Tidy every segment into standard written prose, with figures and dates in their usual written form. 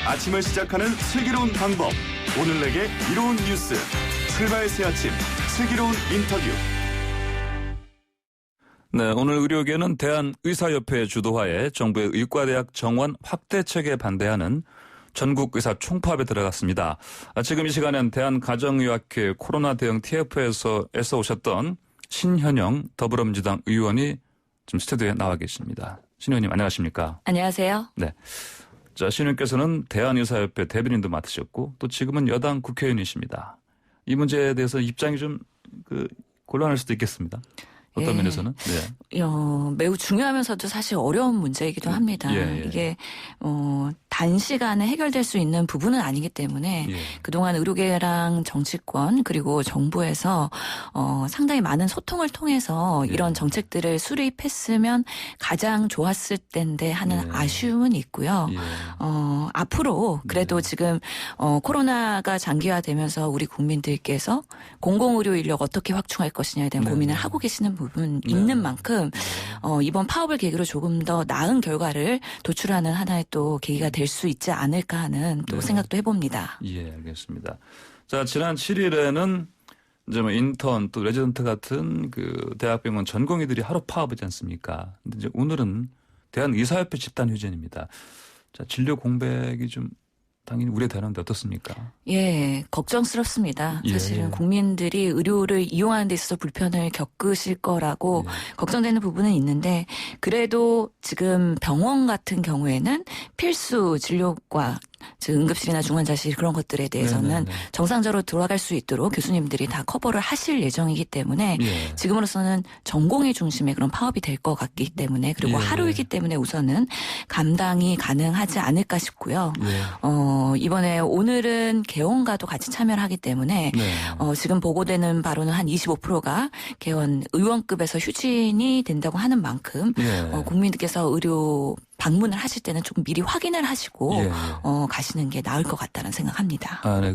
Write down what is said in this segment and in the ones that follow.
아침을 시작하는 슬기로운 방법. 오늘 내게 이로운 뉴스. 출발 새 아침 슬기로운 인터뷰. 네, 오늘 의료계는 대한의사협회 주도하에 정부의 의과대학 정원 확대책에 반대하는 전국의사 총파업에 들어갔습니다. 지금 이 시간엔 대한가정의학회 코로나 대응 TF에서 오셨던 신현영 더불어민주당 의원이 지금 스튜디오에 나와 계십니다. 신 의원님 안녕하십니까? 안녕하세요. 네. 자, 신 의원께서는 대한의사협회 대변인도 맡으셨고 또 지금은 여당 국회의원이십니다. 이 문제에 대해서 입장이 좀 곤란할 수도 있겠습니다. 어떤 면에서는? 네. 매우 중요하면서도 사실 어려운 문제이기도 합니다. 이게 단시간에 해결될 수 있는 부분은 아니기 때문에 그동안 의료계랑 정치권 그리고 정부에서 상당히 많은 소통을 통해서 이런 정책들을 수립했으면 가장 좋았을 텐데 하는 아쉬움은 있고요. 앞으로 그래도 지금 코로나가 장기화되면서 우리 국민들께서 공공의료 인력 어떻게 확충할 것이냐에 대한 고민을 하고 계시는 부분 있는 만큼 이번 파업을 계기로 조금 더 나은 결과를 도출하는 하나의 또 계기가 될 수 있지 않을까 하는 또 생각도 해봅니다. 예, 알겠습니다. 자, 지난 7일에는 이제 인턴 또 레지던트 같은 대학병원 전공의들이 하루 파업이지 않습니까? 근데 이제 오늘은 대한의사협회 집단 휴전입니다. 자, 진료 공백이 좀 당연히 우려되는데 어떻습니까? 예, 걱정스럽습니다. 사실은 국민들이 의료를 이용하는 데 있어서 불편을 겪으실 거라고 걱정되는 부분은 있는데 그래도 지금 병원 같은 경우에는 필수 진료과 즉 응급실이나 중환자실 그런 것들에 대해서는 정상적으로 돌아갈 수 있도록 교수님들이 다 커버를 하실 예정이기 때문에 지금으로서는 전공의 중심의 그런 파업이 될 것 같기 때문에 그리고 하루이기 때문에 우선은 감당이 가능하지 않을까 싶고요. 이번에 오늘은 개원과도 같이 참여를 하기 때문에 지금 보고되는 바로는 한 25%가 개원 의원급에서 휴진이 된다고 하는 만큼 국민들께서 의료 방문을 하실 때는 조금 미리 확인을 하시고 가시는 게 나을 것 같다는 생각합니다. 아, 네.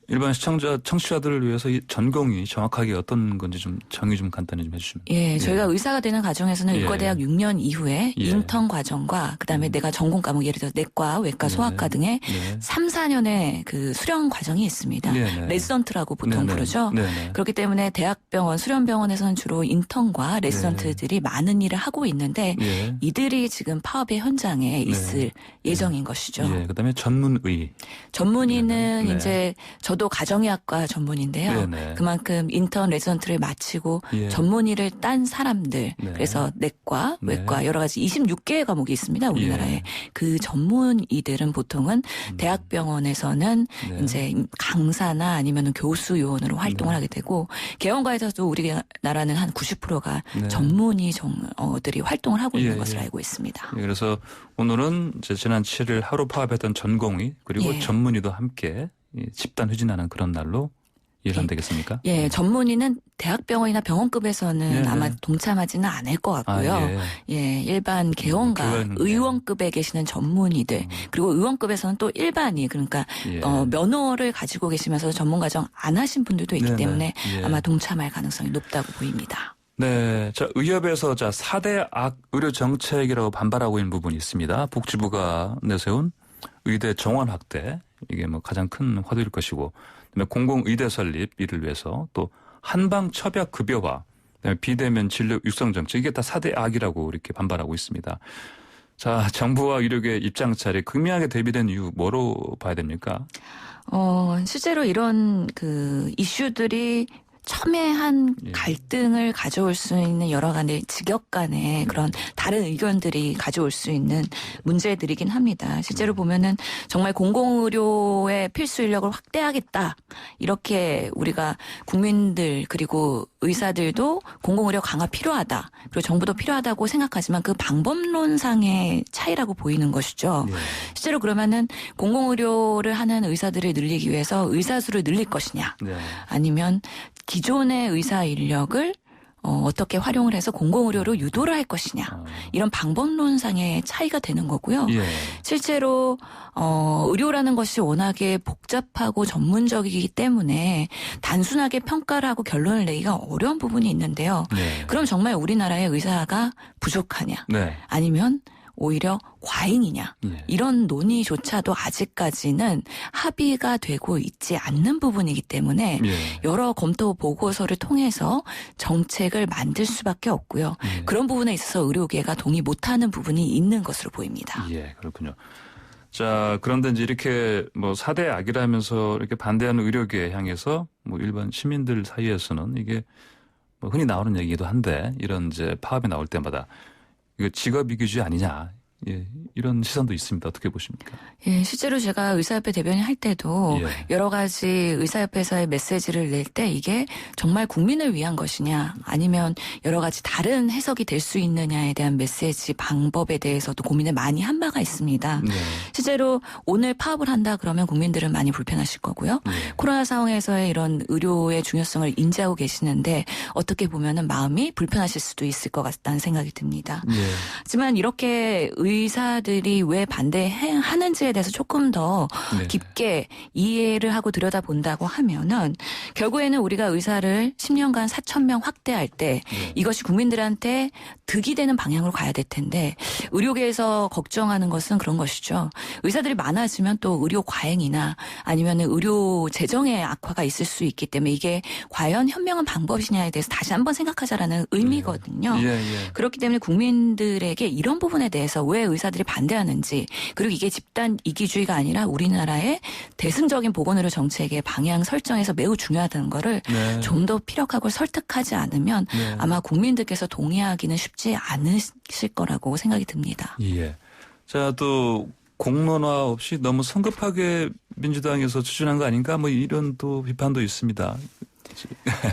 일반 청취자들을 위해서 이 전공이 정확하게 어떤 건지 좀 정의 좀 간단히 좀 해주시면. 예, 저희가 의사가 되는 과정에서는 의과대학 6년 이후에 인턴 과정과 그다음에 내가 전공 과목 예를 들어 내과, 외과, 소아과 등의 3, 4년의 그 수련 과정이 있습니다. 레지던트라고 보통 부르죠. 그렇기 때문에 대학병원, 수련병원에서는 주로 인턴과 레지던트들이 많은 일을 하고 있는데 이들이 지금 파업의 현장에 있을 예정인 것이죠. 그다음에 전문의. 전문의는 이제 저도 가정의학과 전문인데요. 그만큼 인턴 레지던트를 마치고 전문의를 딴 사람들 그래서 내과, 외과 여러 가지 26개의 과목이 있습니다. 우리나라에. 그 전문의들은 보통은 대학병원에서는 이제 강사나 아니면 교수 요원으로 활동을 하게 되고 개원과에서도 우리나라는 한 90%가 전문의들이 활동을 하고 있는 것으로 알고 있습니다. 그래서 오늘은 이제 지난 7일 하루 파업했던 전공의 그리고 전문의도 함께 집단 휴진하는 그런 날로 예상되겠습니까? 예, 전문의는 대학병원이나 병원급에서는 아마 동참하지는 않을 것 같고요. 일반 개원과 의원급에 계시는 전문의들 그리고 의원급에서는 또 일반의 그러니까 면허를 가지고 계시면서 전문과정 안 하신 분들도 있기 때문에 아마 동참할 가능성이 높다고 보입니다. 네. 자, 의협에서 4대 악 의료 정책이라고 반발하고 있는 부분이 있습니다. 복지부가 내세운 의대 정원 확대. 이게 가장 큰 화두일 것이고, 그다음에 공공의대 설립 이를 위해서 또 한방 첩약 급여화, 그다음에 비대면 진료 육성 정책 이게 다 4대 악이라고 이렇게 반발하고 있습니다. 자, 정부와 의료계 입장 차례 극명하게 대비된 이유 뭐로 봐야 됩니까? 실제로 이런 이슈들이 첨예한 갈등을 가져올 수 있는 여러 가지 직역 간의 그런 다른 의견들이 가져올 수 있는 문제들이긴 합니다. 실제로 보면은 정말 공공의료의 필수 인력을 확대하겠다. 이렇게 우리가 국민들 그리고 의사들도 공공의료 강화 필요하다. 그리고 정부도 필요하다고 생각하지만 그 방법론상의 차이라고 보이는 것이죠. 실제로 그러면은 공공의료를 하는 의사들을 늘리기 위해서 의사 수를 늘릴 것이냐. 아니면 기존의 의사 인력을 어떻게 활용을 해서 공공의료로 유도를 할 것이냐. 이런 방법론상의 차이가 되는 거고요. 실제로 의료라는 것이 워낙에 복잡하고 전문적이기 때문에 단순하게 평가를 하고 결론을 내기가 어려운 부분이 있는데요. 그럼 정말 우리나라의 의사가 부족하냐. 아니면 오히려 과잉이냐 예. 이런 논의조차도 아직까지는 합의가 되고 있지 않는 부분이기 때문에 예. 여러 검토 보고서를 통해서 정책을 만들 수밖에 없고요. 예. 그런 부분에 있어서 의료계가 동의 못하는 부분이 있는 것으로 보입니다. 예, 그렇군요. 자, 그런데 이제 이렇게 뭐 4대 악이라면서 이렇게 반대하는 의료계 향해서 뭐 일반 시민들 사이에서는 이게 뭐 흔히 나오는 얘기도 한데 이런 이제 파업이 나올 때마다 이거 직업 이기주의 아니냐. 예, 이런 시선도 있습니다. 어떻게 보십니까? 예, 실제로 제가 의사협회 대변인 할 때도 예. 여러 가지 의사협회에서의 메시지를 낼 때 이게 정말 국민을 위한 것이냐 아니면 여러 가지 다른 해석이 될 수 있느냐에 대한 메시지 방법에 대해서도 고민을 많이 한 바가 있습니다. 네. 실제로 오늘 파업을 한다 그러면 국민들은 많이 불편하실 거고요. 네. 코로나 상황에서의 이런 의료의 중요성을 인지하고 계시는데 어떻게 보면은 마음이 불편하실 수도 있을 것 같다는 생각이 듭니다. 예. 하지만 이렇게 의사들이 왜 반대하는지에 대해서 조금 더 네. 깊게 이해를 하고 들여다본다고 하면은 결국에는 우리가 의사를 10년간 4,000명 확대할 때 네. 이것이 국민들한테 득이 되는 방향으로 가야 될 텐데 의료계에서 걱정하는 것은 그런 것이죠. 의사들이 많아지면 또 의료 과잉이나 아니면 의료 재정의 악화가 있을 수 있기 때문에 이게 과연 현명한 방법이냐에 대해서 다시 한번 생각하자라는 의미거든요. 예, 예. 그렇기 때문에 국민들에게 이런 부분에 대해서 왜 의사들이 반대하는지 그리고 이게 집단 이기주의가 아니라 우리나라의 대승적인 보건의료 정책의 방향 설정에서 매우 중요하다는 거를 네. 좀 더 피력하고 설득하지 않으면 네. 아마 국민들께서 동의하기는 쉽지 않으실 거라고 생각이 듭니다. 예. 자, 또 공론화 없이 너무 성급하게 민주당에서 추진한 거 아닌가 뭐 이런 또 비판도 있습니다.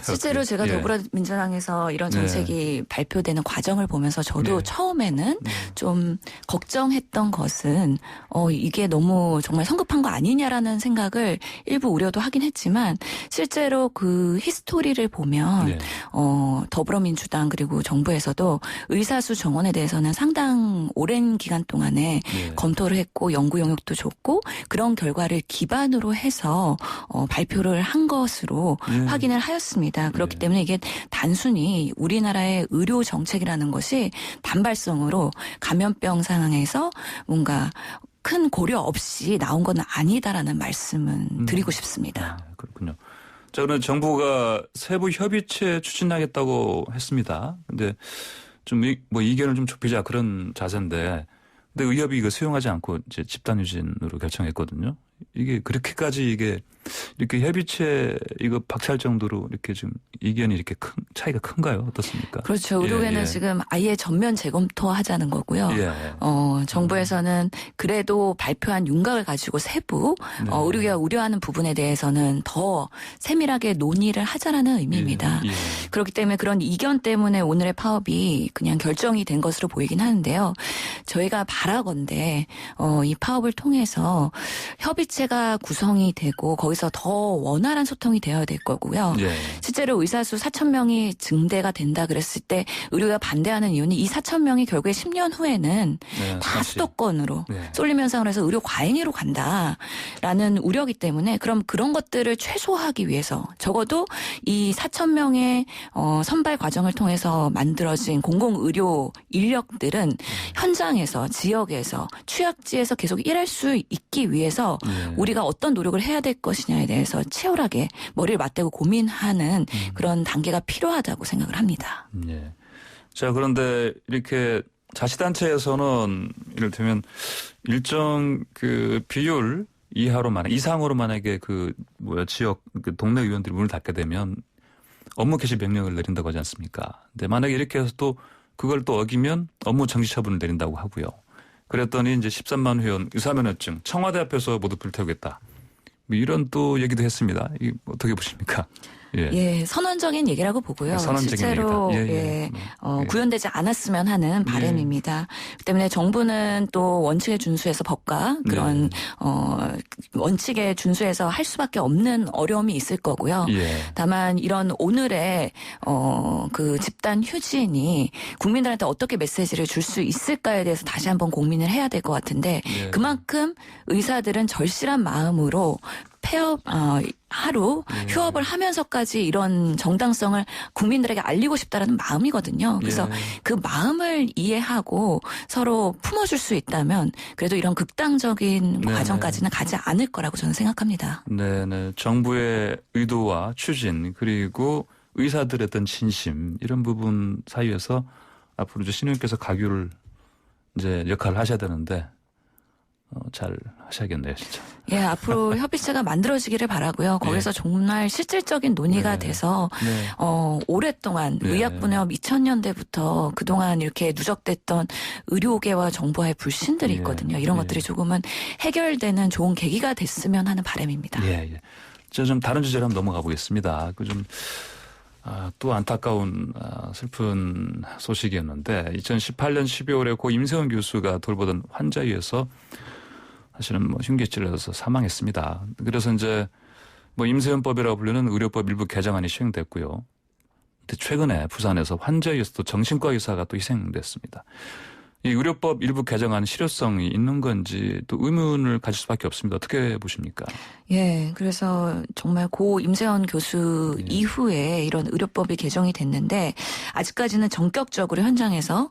실제로 제가 예. 더불어민주당에서 이런 정책이 발표되는 과정을 보면서 저도 네. 처음에는 좀 걱정했던 것은 이게 너무 정말 성급한 거 아니냐라는 생각을 일부 우려도 하긴 했지만 실제로 그 히스토리를 보면 네. 더불어민주당 그리고 정부에서도 의사수 정원에 대해서는 상당 오랜 기간 동안에 네. 검토를 했고 연구 용역도 줬고 그런 결과를 기반으로 해서 발표를 한 것으로 확인을 하였습니다. 그렇기 때문에 이게 단순히 우리나라의 의료 정책이라는 것이 단발성으로 감염병 상황에서 뭔가 큰 고려 없이 나온 건 아니다라는 말씀은 드리고 싶습니다. 아, 그렇군요. 자, 그럼 정부가 세부 협의체 추진하겠다고 했습니다. 근데 좀 뭐 이견을 좀 좁히자 그런 자세인데, 근데 의협이 이거 수용하지 않고 이제 집단 유진으로 결정했거든요. 이게 그렇게까지 이게 이렇게 협의체 이거 박살 정도로 이렇게 좀 이견이 이렇게 차이가 큰가요? 어떻습니까? 그렇죠. 의료계는 예. 지금 아예 전면 재검토하자는 거고요. 예. 정부에서는 그래도 발표한 윤곽을 가지고 세부 네. 의료계가 우려하는 부분에 대해서는 더 세밀하게 논의를 하자라는 의미입니다. 예. 그렇기 때문에 그런 이견 때문에 오늘의 파업이 그냥 결정이 된 것으로 보이긴 하는데요. 저희가 바라건대 이 파업을 통해서 협의체가 구성이 되고 거기서 더 원활한 소통이 되어야 될 거고요. 예. 실제로 의사수 4,000명이 증대가 된다 그랬을 때 의료가 반대하는 이유는 이 4,000명이 결국에 10년 후에는 네, 다 다시. 수도권으로 네. 쏠림 현상을 해서 의료 과잉으로 간다라는 우려이기 때문에 그럼 그런 것들을 최소화하기 위해서 적어도 이 4,000명의 선발 과정을 통해서 만들어진 공공의료 인력들은 현장에서 지역에서 취약지에서 계속 일할 수 있기 위해서 예. 우리가 어떤 노력을 해야 될 것이냐에 대해서 치열하게 머리를 맞대고 고민하는 그런 단계가 필요하다고 생각을 합니다. 예. 자, 그런데 이렇게 자치단체에서는 이를테면 일정 그 비율 이상으로 만약에 지역 그 동네 의원들이 문을 닫게 되면 업무 개시 명령을 내린다고 하지 않습니까? 근데 만약에 이렇게 해서 또 그걸 또 어기면 업무 정지 처분을 내린다고 하고요. 그랬더니 이제 13만 회원 의사면허증 청와대 앞에서 모두 불태우겠다. 뭐 이런 또 얘기도 했습니다. 이 어떻게 보십니까? 예, 선언적인 얘기라고 보고요. 선언적인 실제로 얘기다. 예. 구현되지 않았으면 하는 바람입니다. 그 때문에 정부는 또 원칙에 준수해서 법과 그런 원칙에 준수해서 할 수밖에 없는 어려움이 있을 거고요. 예. 다만 이런 오늘의 그 집단 휴진이 국민들한테 어떻게 메시지를 줄 수 있을까에 대해서 다시 한번 고민을 해야 될 것 같은데 예. 그만큼 의사들은 절실한 마음으로 폐업 하루 휴업을 하면서까지 이런 정당성을 국민들에게 알리고 싶다라는 마음이거든요. 그래서 그 마음을 이해하고 서로 품어줄 수 있다면 그래도 이런 극단적인 과정까지는 가지 않을 거라고 저는 생각합니다. 네네. 정부의 의도와 추진 그리고 의사들의 어떤 진심 이런 부분 사이에서 앞으로 이제 신의원께서 가교를 이제 역할을 하셔야 되는데 잘 하셔야겠네요, 진짜. 예, 앞으로 협의체가 만들어지기를 바라고요. 거기서 정말 실질적인 논의가 돼서 오랫동안 의학분업 2000년대부터 그동안 이렇게 누적됐던 의료계와 정부와의 불신들이 있거든요. 이런 것들이 조금은 해결되는 좋은 계기가 됐으면 하는 바람입니다. 예, 예. 저 좀 다른 주제로 한번 넘어가 보겠습니다. 또 안타까운 슬픈 소식이었는데 2018년 12월에 고 임세원 교수가 돌보던 환자에 의해서 사실은 흉기질에서 사망했습니다. 그래서 이제 임세원법이라고 불리는 의료법 일부 개정안이 시행됐고요. 최근에 부산에서 환자에 의해서 또 정신과 의사가 또 희생됐습니다. 이 의료법 일부 개정안 실효성이 있는 건지 또 의문을 가질 수밖에 없습니다. 어떻게 보십니까? 예, 그래서 정말 고 임세원 교수 이후에 이런 의료법이 개정이 됐는데 아직까지는 전격적으로 현장에서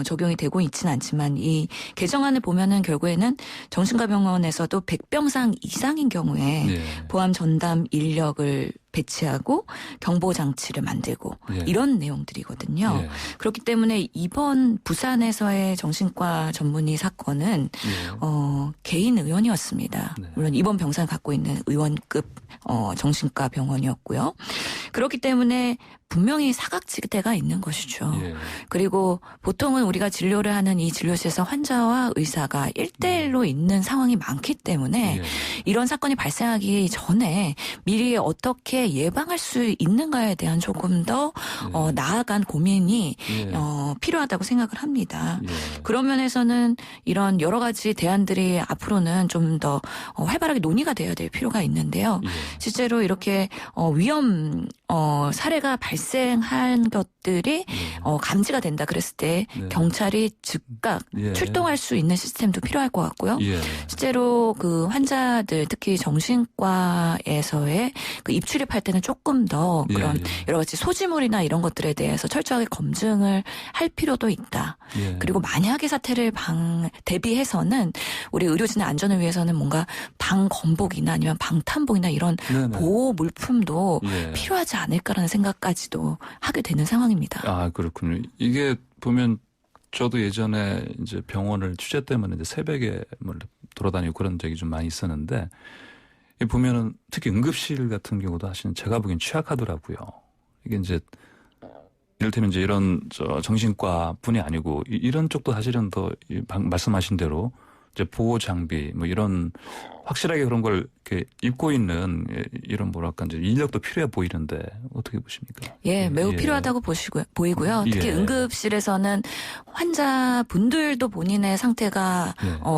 적용이 되고 있지는 않지만 이 개정안을 보면은 결국에는 정신과 병원에서도 100병상 이상인 경우에 보암 전담 인력을 배치하고 경보 장치를 만들고 이런 내용들이거든요. 그렇기 때문에 이번 부산에서의 정신과 전문의 사건은 개인 의원이었습니다. 물론 입원 병상을 갖고 있는 의원급 정신과 병원이었고요. 그렇기 때문에 분명히 사각지대가 있는 것이죠. 그리고 보통은 우리가 진료를 하는 이 진료실에서 환자와 의사가 1대1로 있는 상황이 많기 때문에 이런 사건이 발생하기 전에 미리 어떻게 예방할 수 있는가에 대한 조금 더 나아간 고민이 필요하다고 생각을 합니다. 그런 면에서는 이런 여러 가지 대안들이 앞으로는 좀 더 활발하게 논의가 되어야 될 필요가 있는데요. 실제로 이렇게 위험 사례가 발생한 것들이 감지가 된다 그랬을 때 경찰이 즉각 출동할 수 있는 시스템도 필요할 것 같고요. 실제로 그 환자들 특히 정신과에서의 그 입출입할 때는 조금 더 그런 여러 가지 소지물이나 이런 것들에 대해서 철저하게 검증을 할 필요도 있다. 그리고 만약의 사태를 대비해서는 우리 의료진의 안전을 위해서는 뭔가 방검복이나 아니면 방탄복이나 이런 보호 물품도 필요하지 않을까라는 생각까지도 하게 되는 상황입니다. 아, 그렇군요. 이게 보면 저도 예전에 이제 병원을 취재 때문에 이제 새벽에 돌아다니고 그런 적이 좀 많이 있었는데 보면은 특히 응급실 같은 경우도 사실은 제가 보기엔 취약하더라고요. 이게 이제 이를테면 이제 이런 정신과 뿐이 아니고 이런 쪽도 사실은 더 말씀하신 대로 이제 보호 장비 이런 확실하게 그런 걸 이렇게 입고 있는 이런 뭐랄까 이제 인력도 필요해 보이는데 어떻게 보십니까? 예, 매우 필요하다고 보이고요. 특히 응급실에서는 환자분들도 본인의 상태가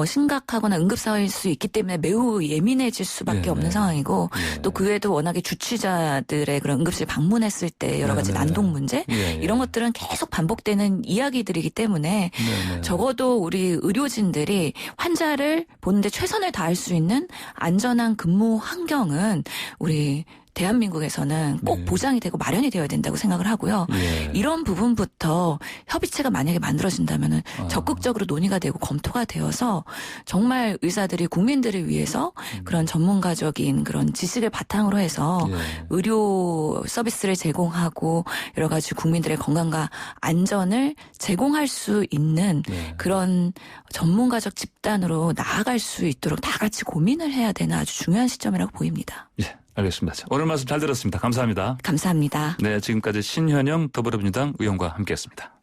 심각하거나 응급사일 수 있기 때문에 매우 예민해질 수밖에 없는 상황이고 또 그 외에도 워낙에 주치자들의 그런 응급실 방문했을 때 여러 가지 난동 문제 이런 것들은 계속 반복되는 이야기들이기 때문에 적어도 우리 의료진들이 환자를 보는데 최선을 다할 수 있는 안전한 근무 환경은 우리 대한민국에서는 꼭 보장이 되고 마련이 되어야 된다고 생각을 하고요. 이런 부분부터 협의체가 만약에 만들어진다면 적극적으로 논의가 되고 검토가 되어서 정말 의사들이 국민들을 위해서 그런 전문가적인 그런 지식을 바탕으로 해서 의료 서비스를 제공하고 여러 가지 국민들의 건강과 안전을 제공할 수 있는 그런 전문가적 집단으로 나아갈 수 있도록 다 같이 고민을 해야 되는 아주 중요한 시점이라고 보입니다. 예, 알겠습니다. 오늘 말씀 잘 들었습니다. 감사합니다. 감사합니다. 네, 지금까지 신현영 더불어민주당 의원과 함께했습니다.